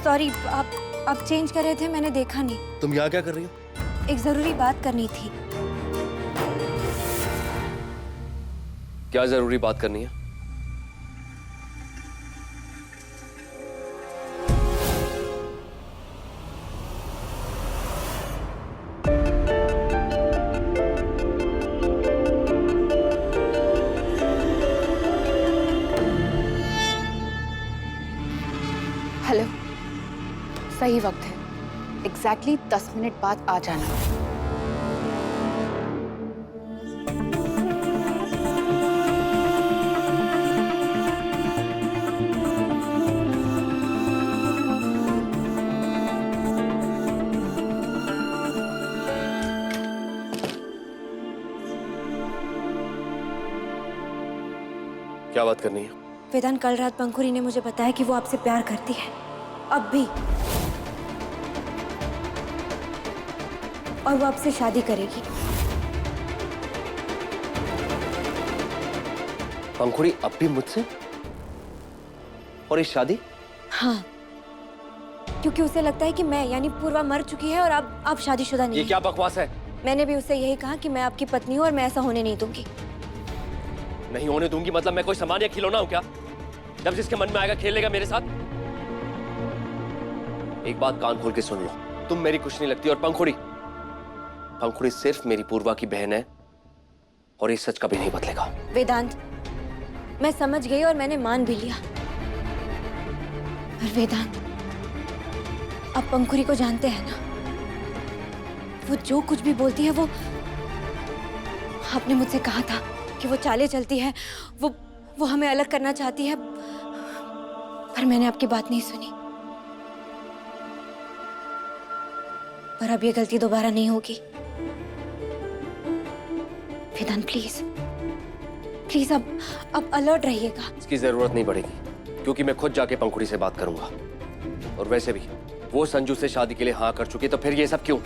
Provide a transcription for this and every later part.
Sorry, आप change कर रहे थे, मैंने देखा नहीं। तुम यहाँ क्या कर रही हो? एक जरूरी बात करनी थी। क्या जरूरी बात करनी है? हेलो, सही वक्त है। एग्जैक्टली 10 मिनट बाद आ जाना। क्या बात करनी है? वेदांत, कल रात पंखुरी ने मुझे बताया कि वो आपसे प्यार करती है, अब भी, और वो आपसे शादी करेगी। पंखुड़ी अब भी मुझसे? और ये शादी? हाँ, क्योंकि उसे लगता है कि मैं यानी पूर्वा मर चुकी है और अब आप शादीशुदा नहीं। ये क्या बकवास है? मैंने भी उससे यही कहा कि मैं आपकी पत्नी हूँ और मैं ऐसा होने नहीं दूंगी। नहीं होने दूंगी मतलब मैं कोई सामान या खिलौना हूं क्या? जब जिसके मन में आएगा खेल लेगा मेरे साथ। एक बात कान खोल के सुन लो, तुम मेरी कुछ नहीं लगती। और पंखुड़ी सिर्फ मेरी पूर्वा की बहन है और ये सच कभी नहीं बदलेगा। वेदांत, मैं समझ गई और मैंने मान भी लिया। पर वेदांत, आप पंखुड़ी को जानते हैं ना? वो जो कुछ भी बोलती है वो, आपने मुझसे कहा था कि वो चालें चलती है, वो हमें अलग करना चाहती है, पर मैंने आपकी बात नहीं सुनी। पर अब ये गलती दोबारा नहीं होगी। वेदांत, प्लीज प्लीज अब अलर्ट रहिएगा। इसकी जरूरत नहीं पड़ेगी क्योंकि मैं खुद जाके पंखुड़ी से बात करूंगा। और वैसे भी वो संजू से शादी के लिए हाँ कर चुकी, तो फिर ये सब क्यों?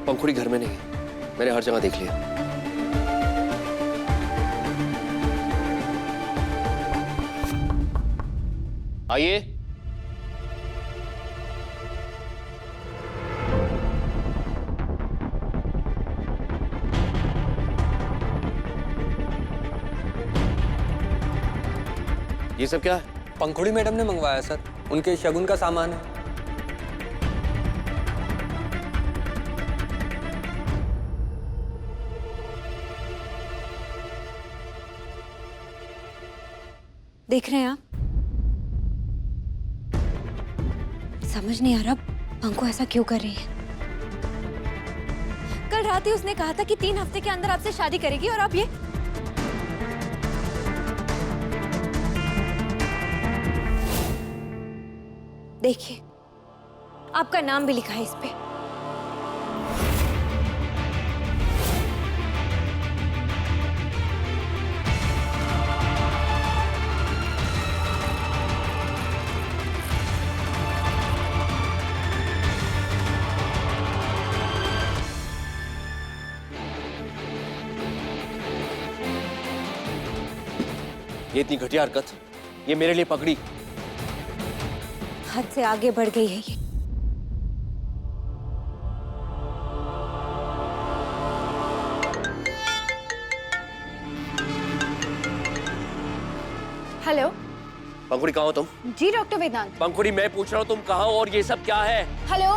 पंखुड़ी घर में नहीं है, मैंने हर जगह देख लिया। आइए। ये सब क्या है? पंखुड़ी मैडम ने मंगवाया सर, उनके शगुन का सामान है। देख रहे हैं आप? समझ नहीं आ रहा पंखु ऐसा क्यों कर रही है। कल रात ही उसने कहा था कि 3 हफ्ते के अंदर आपसे शादी करेगी और आप ये। देखिए, आपका नाम भी लिखा है इस पे। ये इतनी घटिया हरकत, ये मेरे लिए पगड़ी। हद से आगे बढ़ गई है ये। हेलो। पंखुड़ी कहाँ हो तुम? जी डॉक्टर वेदांत। पंखुड़ी मैं पूछ रहा हूँ तुम कहाँ हो और ये सब क्या है? हेलो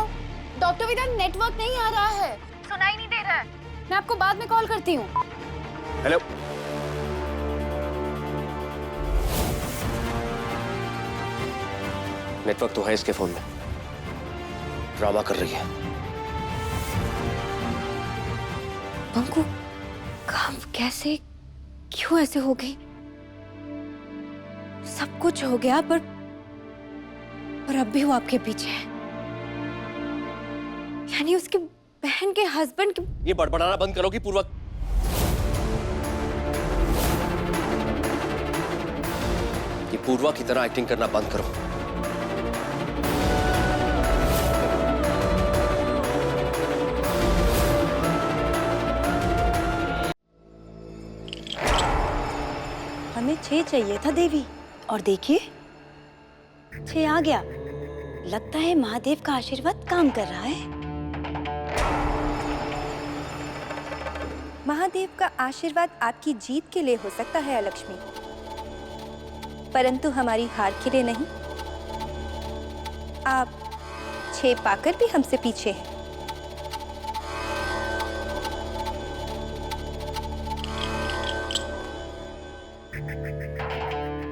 डॉक्टर वेदांत, नेटवर्क नहीं आ रहा है, सुनाई नहीं दे रहा है। मैं आपको बाद में कॉल करती हूँ। हेलो। नेटवर्क तो है इसके फोन में, ड्रामा कर रही है। पंखु काम कैसे, क्यों ऐसे हो गई? सब कुछ हो गया पर अब भी वो आपके पीछे है, यानी उसके बहन के हस्बैंड के। ये बड़बड़ाना बंद करो कि पूर्वक। ये पूर्वा की तरह एक्टिंग करना बंद करो। हमें 6 चाहिए था देवी, और देखिए 6 आ गया। लगता है महादेव का आशीर्वाद काम कर रहा है। महादेव का आशीर्वाद आपकी जीत के लिए हो सकता है लक्ष्मी, परंतु हमारी हार के लिए नहीं। आप 6 पाकर भी हमसे पीछे हैं।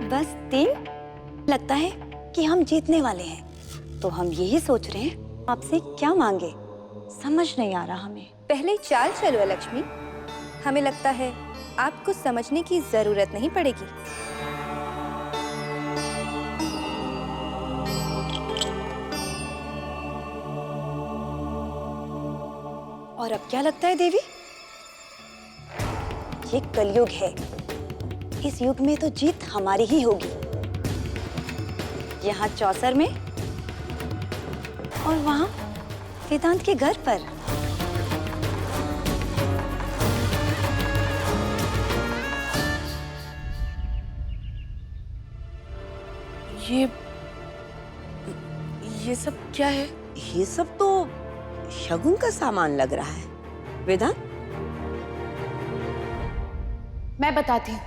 बस 3। लगता है कि हम जीतने वाले हैं, तो हम यही सोच रहे हैं आपसे क्या मांगे, समझ नहीं आ रहा हमें। पहले चाल चलो लक्ष्मी, हमें लगता है आपको समझने की जरूरत नहीं पड़ेगी। और अब क्या लगता है देवी? ये कलयुग है, इस युग में तो जीत हमारी ही होगी। यहाँ चौसर में और वहाँ वेदांत के घर पर। ये सब क्या है? ये सब तो शगुन का सामान लग रहा है। वेदांत, मैं बताती हूँ।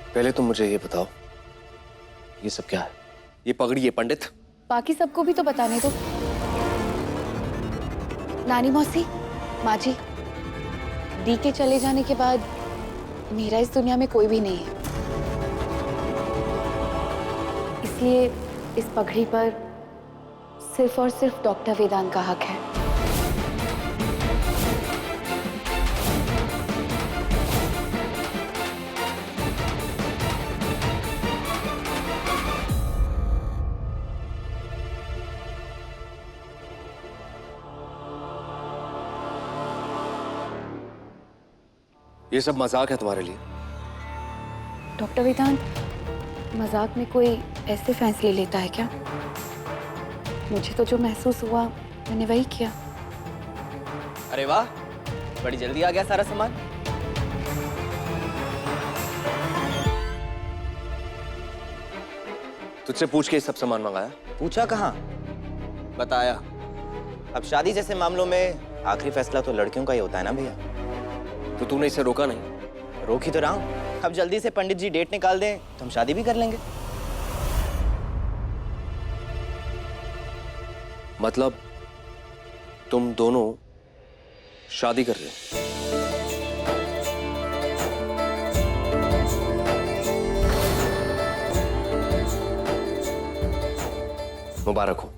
पहले तुम मुझे ये बताओ, ये सब क्या है? ये पगड़ी, ये पंडित? बाकी सबको भी तो बताने दो। नानी मौसी, माँ जी, दी के चले जाने के बाद मेरा इस दुनिया में कोई भी नहीं है, इसलिए इस पगड़ी पर सिर्फ और सिर्फ डॉक्टर वेदांत का हक है। ये सब मजाक है तुम्हारे लिए? डॉक्टर वेदांत, मजाक में कोई ऐसे फैसले लेता है क्या? मुझे तो जो महसूस हुआ मैंने वही किया। अरे वाह, बड़ी जल्दी आ गया सारा सामान। तुझसे पूछ के ये सब सामान मंगाया? पूछा कहाँ, बताया। अब शादी जैसे मामलों में आखिरी फैसला तो लड़कियों का ही होता है ना भैया। तो तूने इसे रोका नहीं? रोक ही तो रहा हूँ। अब जल्दी से पंडित जी डेट निकाल दें तो हम शादी भी कर लेंगे। मतलब तुम दोनों शादी कर रहे हो? मुबारक हो।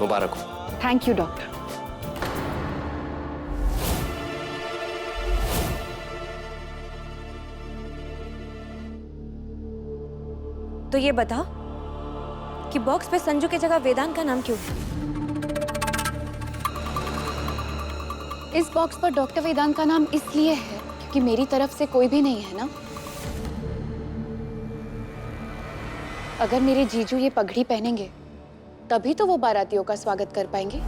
मुबारक हो। Thank you doctor. तो ये बताओ कि बॉक्स पे संजू की जगह वेदांत का नाम क्यों है? इस बॉक्स पर डॉक्टर वेदांत का नाम इसलिए है क्योंकि मेरी तरफ से कोई भी नहीं है ना। अगर मेरे जीजू ये पगड़ी पहनेंगे तभी तो वो बारातियों का स्वागत कर पाएंगे।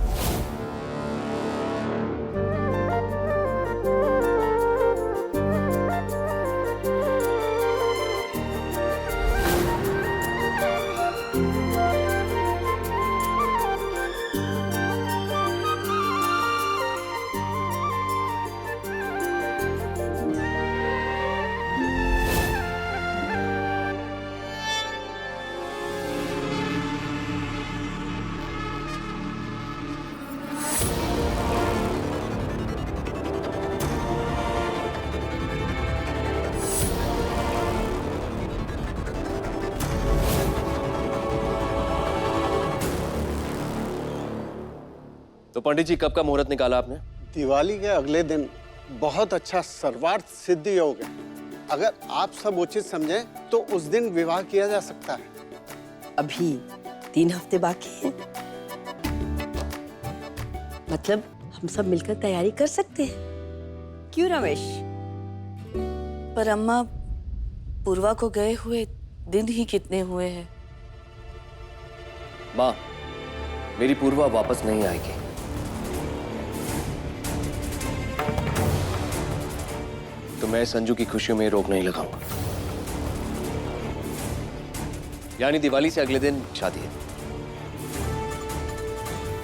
तो पंडित जी कब का मुहूर्त निकाला आपने? दिवाली के अगले दिन बहुत अच्छा सर्वार्थ सिद्धि योग है। अगर आप सब उचित समझें तो उस दिन विवाह किया जा सकता है। अभी 3 हफ्ते बाकी हैं। मतलब हम सब मिलकर तैयारी कर सकते हैं। क्यों रमेश? पर अम्मा, पूर्वा को गए हुए दिन ही कितने हुए हैं। माँ, मेरी पूर्वा वापस नहीं आएगी। तो मैं संजू की खुशियों में रोक नहीं लगाऊंगा। यानी दिवाली से अगले दिन शादी है।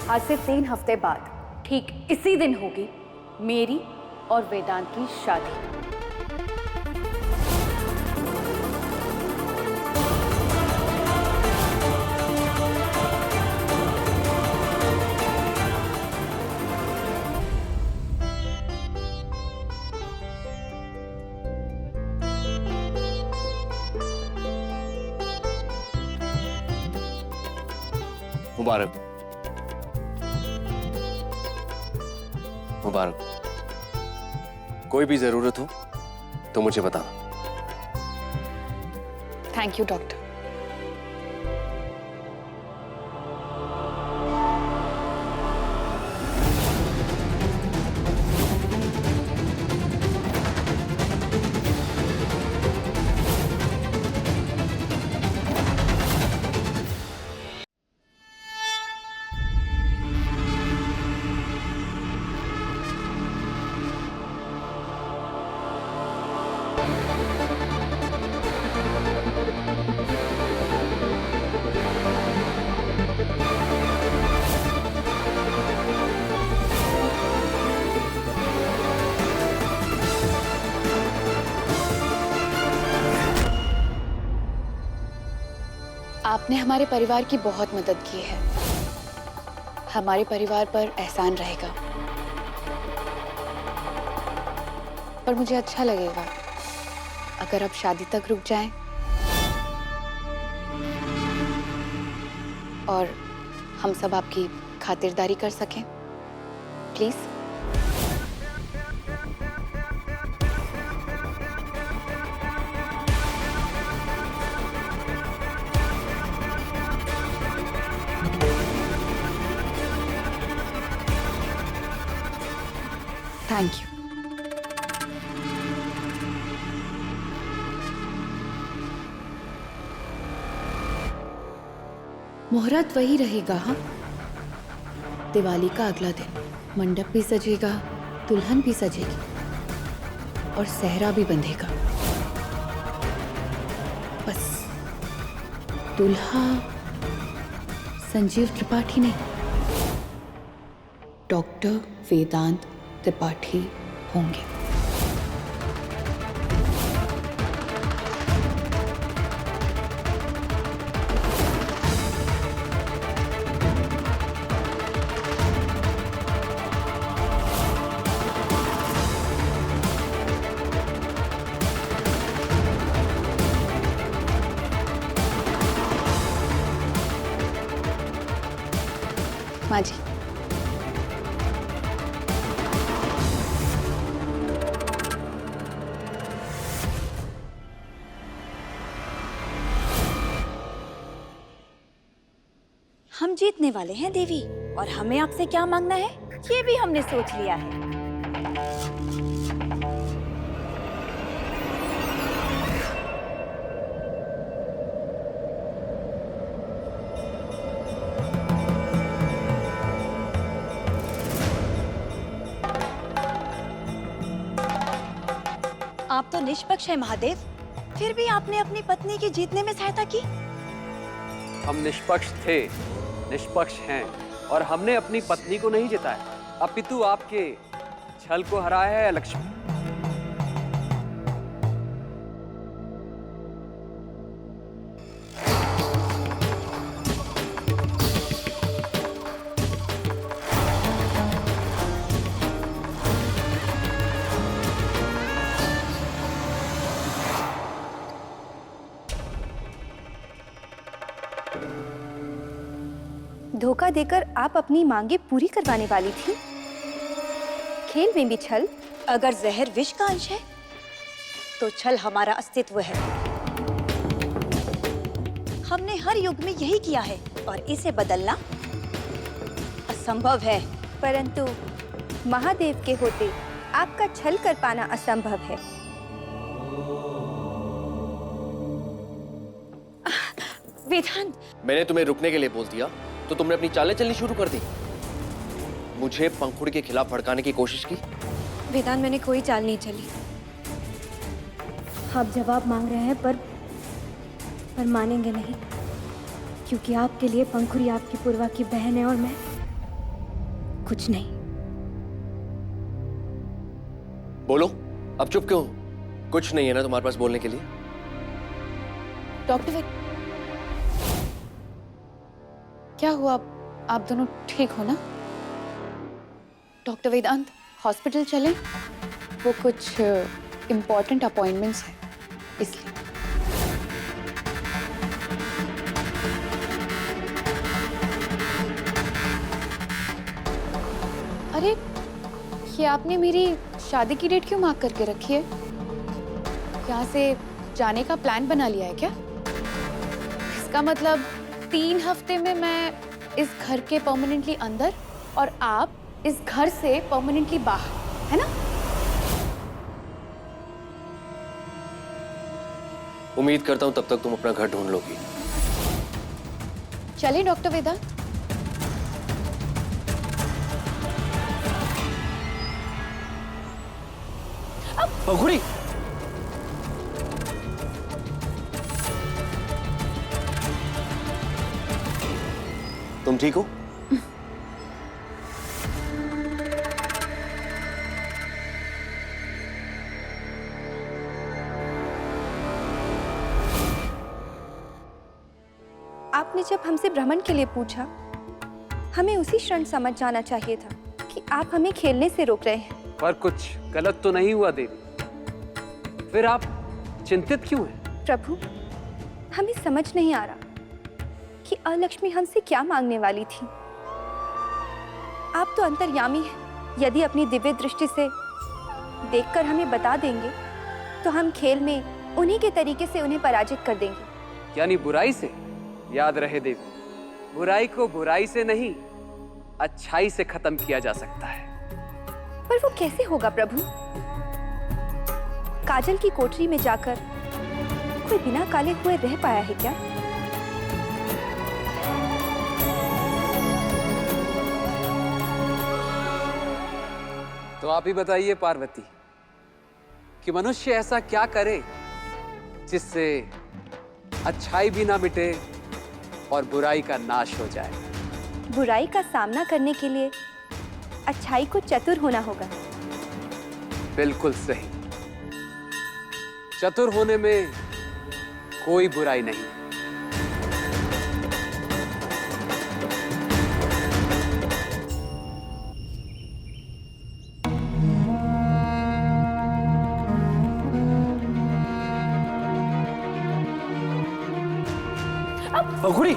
आज से 3 हफ्ते बाद ठीक इसी दिन होगी मेरी और वेदांत की शादी। मुबारक मुबारक। कोई भी जरूरत हो तो मुझे बताना। Thank you doctor. आपने हमारे परिवार की बहुत मदद की है। हमारे परिवार पर एहसान रहेगा। पर मुझे अच्छा लगेगा अगर आप शादी तक रुक जाएं और हम सब आपकी खातिरदारी कर सकें, प्लीज। Thank you. मुहूर्त वही रहेगा। हाँ, दिवाली का अगला दिन मंडप भी सजेगा, दुल्हन भी सजेगी और सहरा भी बंधेगा। बस दुल्हा संजीव त्रिपाठी नहीं, डॉक्टर वेदांत त्रिपाठी होंगे। माँ जी, हम जीतने वाले हैं देवी, और हमें आपसे क्या मांगना है ये भी हमने सोच लिया है। आप तो निष्पक्ष है महादेव, फिर भी आपने अपनी पत्नी की जीतने में सहायता की। हम निष्पक्ष थे, निष्पक्ष हैं, और हमने अपनी पत्नी को नहीं जिताया, अपितु आपके छल को हराया है लक्ष्मी। धोखा देकर आप अपनी मांगे पूरी करवाने वाली थी? खेल में भी छल? अगर जहर विष का अंश है तो छल हमारा अस्तित्व है। हमने हर युग में यही किया है और इसे बदलना असंभव है। परंतु महादेव के होते आपका छल कर पाना असंभव है। वेदांत, मैंने तुम्हें रुकने के लिए बोल दिया तो तुमने अपनी चालें चलनी शुरू कर दी। मुझे पंखुड़ी के खिलाफ भड़काने की कोशिश की। वेदांत, मैंने कोई चाल नहीं चली। आप जवाब मांग रहे हैं पर मानेंगे नहीं, क्योंकि आपके लिए पंखुड़ी आपकी पूर्वा की बहन है और मैं कुछ नहीं। बोलो, अब चुप क्यों? कुछ नहीं है ना तुम्हारे पास बोलने के लिए? डॉक्टर क्या हुआ? आप दोनों ठीक हो ना? डॉक्टर वेदांत, हॉस्पिटल चलें? वो कुछ इम्पोर्टेंट अपॉइंटमेंट्स हैं इसलिए। अरे, ये आपने मेरी शादी की डेट क्यों मार्क करके रखी है? यहाँ से जाने का प्लान बना लिया है क्या? इसका मतलब 3 हफ्ते में मैं इस घर के परमानेंटली अंदर और आप इस घर से परमानेंटली बाहर, है ना? उम्मीद करता हूं तब तक तुम अपना घर ढूंढ लोगी। चलिए डॉक्टर वेदांत। पंखुड़ी! तुम ठीक हो? आपने जब हमसे भ्रमण के लिए पूछा, हमें उसी क्षण समझ जाना चाहिए था कि आप हमें खेलने से रोक रहे हैं। पर कुछ गलत तो नहीं हुआ देवी? फिर आप चिंतित क्यों हैं? प्रभु, हमें समझ नहीं आ रहा कि अलक्ष्मी हमसे क्या मांगने वाली थी। आप तो अंतर्यामी हैं। यदि अपनी दिव्य दृष्टि से देखकर हमें बता देंगे तो हम खेल में उन्हीं के तरीके से उन्हें पराजित कर देंगे। यानी बुराई से? याद रहे देवी, बुराई को बुराई से नहीं, अच्छाई से खत्म किया जा सकता है। पर वो कैसे होगा प्रभु? काजल की कोठरी में जाकर कोई बिना काले हुए रह पाया है क्या? तो आप ही बताइए पार्वती, कि मनुष्य ऐसा क्या करे जिससे अच्छाई भी ना मिटे और बुराई का नाश हो जाए? बुराई का सामना करने के लिए अच्छाई को चतुर होना होगा। बिल्कुल सही। चतुर होने में कोई बुराई नहीं। पंखुड़ी!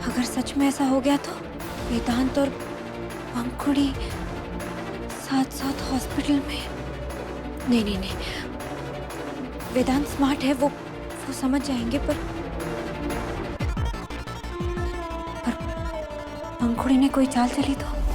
अगर सच में ऐसा हो गया तो वेदांत और पंखुड़ी साथ साथ हॉस्पिटल में। नहीं नहीं नहीं, वेदांत स्मार्ट है, वो समझ जाएंगे। पर पंखुड़ी ने कोई चाल चली तो